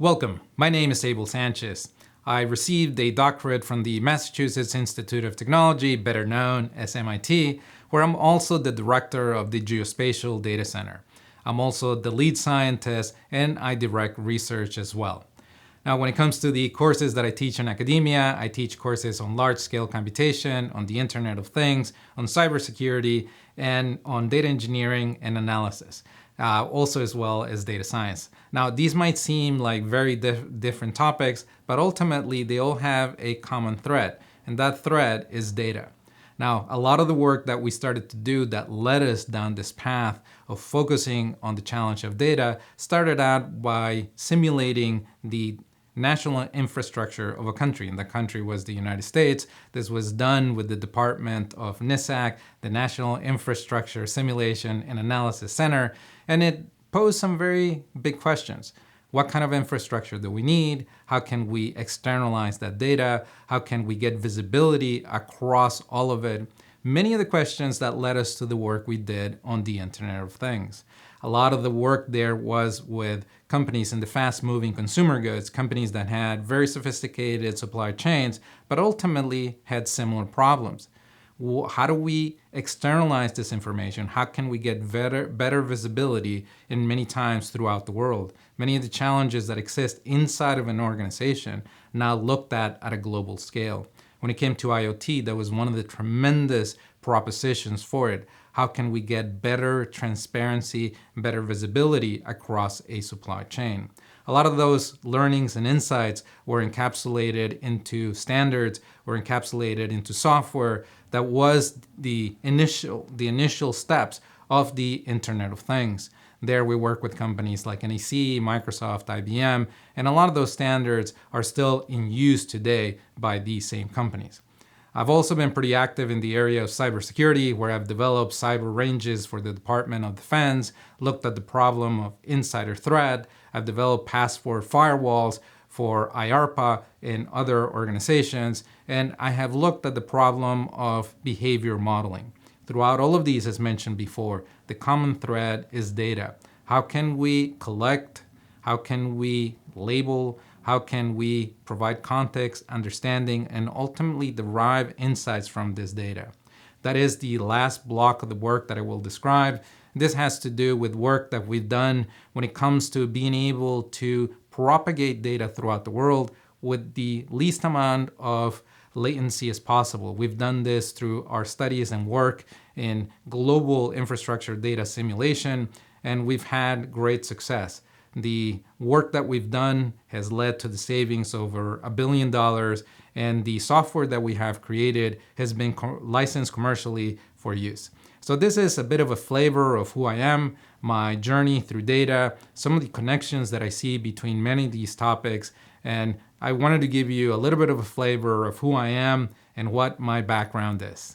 Welcome, my name is Abel Sanchez. I received a doctorate from the Massachusetts Institute of Technology, better known as MIT, where I'm also the director of the Geospatial Data Center. I'm also the lead scientist and I direct research as well. Now, when it comes to the courses that I teach in academia, I teach courses on large-scale computation, on the Internet of Things, on cybersecurity, and on data engineering and analysis. Also as well as data science. Now, these might seem like very different topics, but ultimately they all have a common thread, and that thread is data. Now, a lot of the work that we started to do that led us down this path of focusing on the challenge of data started out by simulating the national infrastructure of a country, and the country was the United States. This was done with the Department of NISAC, the National Infrastructure Simulation and Analysis Center, and it posed some very big questions. What kind of infrastructure do we need? How can we externalize that data? How can we get visibility across all of it? Many of the questions that led us to the work we did on the Internet of Things. A lot of the work there was with companies in the fast-moving consumer goods, companies that had very sophisticated supply chains, but ultimately had similar problems. How do we externalize this information? How can we get better visibility in many times throughout the world? Many of the challenges that exist inside of an organization now looked at a global scale. When it came to IoT, that was one of the tremendous propositions for it. How can we get better transparency, better visibility across a supply chain? A lot of those learnings and insights were encapsulated into standards, were encapsulated into software that was the initial steps of the Internet of Things. There we work with companies like NEC, Microsoft, IBM, and a lot of those standards are still in use today by these same companies. I've also been pretty active in the area of cybersecurity, where I've developed cyber ranges for the Department of Defense, looked at the problem of insider threat. I've developed password firewalls for IARPA and other organizations, and I have looked at the problem of behavior modeling. Throughout all of these, as mentioned before, the common thread is data. How can we collect? How can we label? How can we provide context, understanding, and ultimately derive insights from this data? That is the last block of the work that I will describe. This has to do with work that we've done when it comes to being able to propagate data throughout the world with the least amount of latency as possible. We've done this through our studies and work in global infrastructure data simulation, and we've had great success. The work that we've done has led to the savings over $1 billion, and the software that we have created has been licensed commercially for use. So this is a bit of a flavor of who I am, my journey through data, some of the connections that I see between many of these topics, and I wanted to give you a little bit of a flavor of who I am and what my background is.